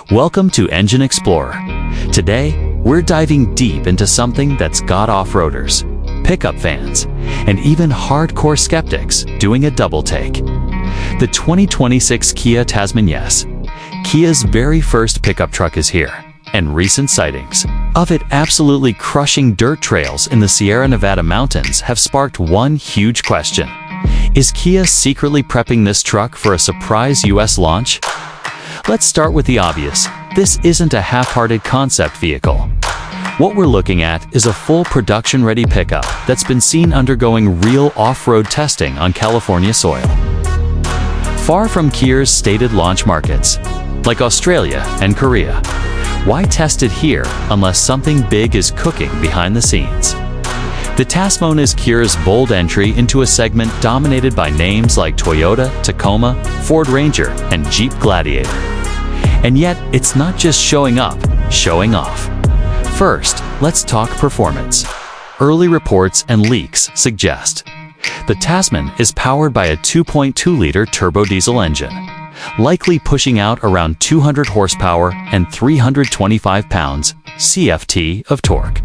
Welcome to Engine Explorer. Today, we're diving deep into something that's got off-roaders, pickup fans, and even hardcore skeptics doing a double take. The 2026 Kia Tasman. Yes, Kia's very first pickup truck is here, and recent sightings of it absolutely crushing dirt trails in the Sierra Nevada mountains have sparked one huge question. Is Kia secretly prepping this truck for a surprise US launch? Let's start with the obvious. This isn't a half-hearted concept vehicle. What we're looking at is a full production-ready pickup that's been seen undergoing real off-road testing on California soil. Far from Kia's stated launch markets, like Australia and Korea. Why test it here unless something big is cooking behind the scenes? The Tasman is Kia's bold entry into a segment dominated by names like Toyota, Tacoma, Ford Ranger, and Jeep Gladiator. And yet, it's not just showing up, showing off. First, let's talk performance. Early reports and leaks suggest the Tasman is powered by a 2.2-liter turbo diesel engine, likely pushing out around 200 horsepower and 325 pounds CFT of torque.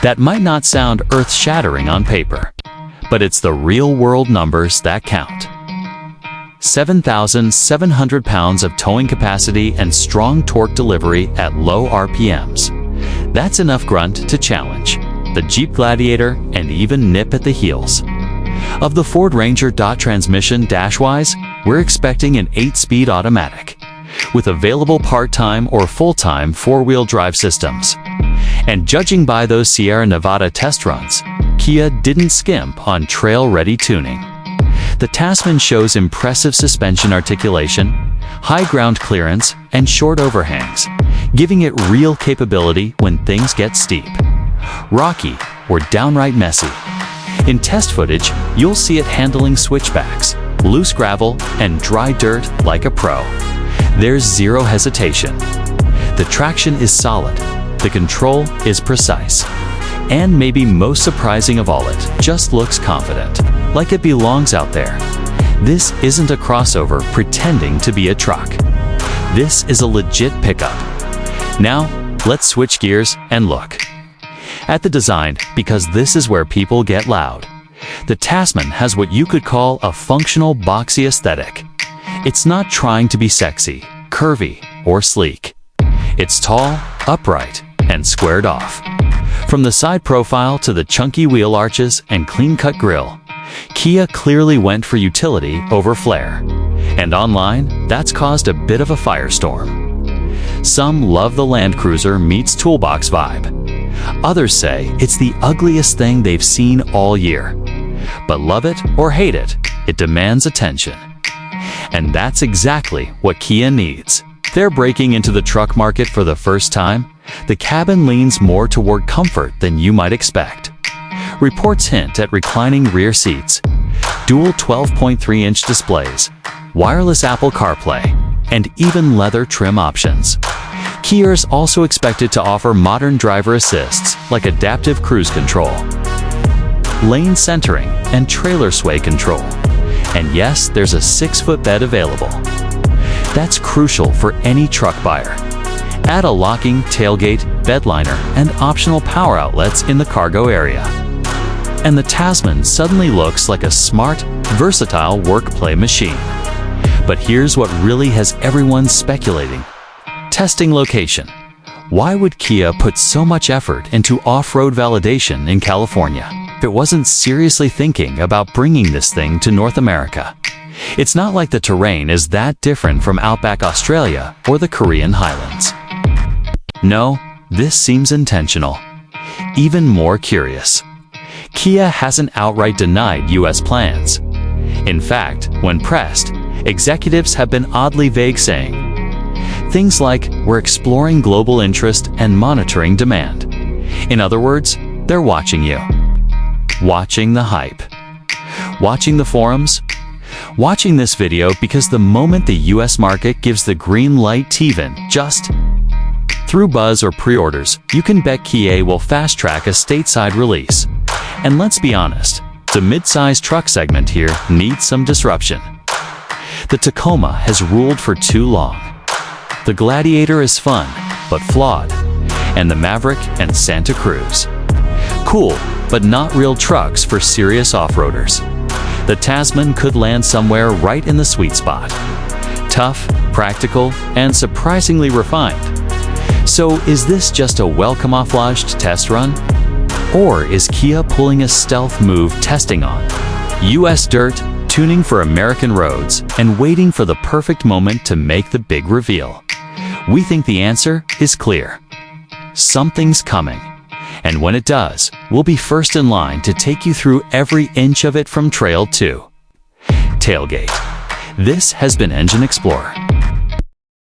That might not sound earth-shattering on paper, but it's the real-world numbers that count. 7,700 pounds of towing capacity and strong torque delivery at low RPMs. That's enough grunt to challenge the Jeep Gladiator and even nip at the heels of the Ford Ranger. Transmission dash-wise, we're expecting an 8-speed automatic with available part-time or full-time four-wheel drive systems. And judging by those Sierra Nevada test runs, Kia didn't skimp on trail-ready tuning. The Tasman shows impressive suspension articulation, high ground clearance, and short overhangs, giving it real capability when things get steep, rocky, or downright messy. In test footage, you'll see it handling switchbacks, loose gravel, and dry dirt like a pro. There's zero hesitation. The traction is solid, the control is precise, and maybe most surprising of all, it just looks confident, like it belongs out there. This isn't a crossover pretending to be a truck. This is a legit pickup. Now, let's switch gears and look at the design, because this is where people get loud. The Tasman has what you could call a functional boxy aesthetic. It's not trying to be sexy, curvy, or sleek. It's tall, upright, and squared off. From the side profile to the chunky wheel arches and clean-cut grille, Kia clearly went for utility over flair. And online, that's caused a bit of a firestorm. Some love the Land Cruiser meets toolbox vibe. Others say it's the ugliest thing they've seen all year. But love it or hate it, it demands attention. And that's exactly what Kia needs. They're breaking into the truck market for the first time. The cabin leans more toward comfort than you might expect. Reports hint at reclining rear seats, dual 12.3-inch displays, wireless Apple CarPlay, and even leather trim options. Kia is also expected to offer modern driver assists like adaptive cruise control, lane centering, and trailer sway control. And yes, there's a 6-foot bed available. That's crucial for any truck buyer. Add a locking tailgate, bedliner, and optional power outlets in the cargo area, and the Tasman suddenly looks like a smart, versatile work-play machine. But here's what really has everyone speculating. Testing location. Why would Kia put so much effort into off-road validation in California if it wasn't seriously thinking about bringing this thing to North America? It's not like the terrain is that different from outback Australia or the Korean highlands. No, this seems intentional. Even more curious, Kia hasn't outright denied US plans. In fact, when pressed, executives have been oddly vague, saying things like, "We're exploring global interest and monitoring demand." In other words, they're watching you. Watching the hype. Watching the forums. Watching this video, because the moment the US market gives the green light, even just through buzz or pre-orders, you can bet Kia will fast-track a stateside release. And let's be honest, The mid-size truck segment here needs some disruption. The Tacoma has ruled for too long. The Gladiator is fun, but flawed, and the Maverick and Santa Cruz. Cool, but not real trucks for serious off-roaders. The Tasman could land somewhere right in the sweet spot. Tough, practical, and surprisingly refined. So is this just a well-camouflaged test run? Or is Kia pulling a stealth move testing on US dirt, tuning for American roads, and waiting for the perfect moment to make the big reveal? We think the answer is clear. Something's coming. And when it does, we'll be first in line to take you through every inch of it from trail to tailgate. This has been Engine Explorer.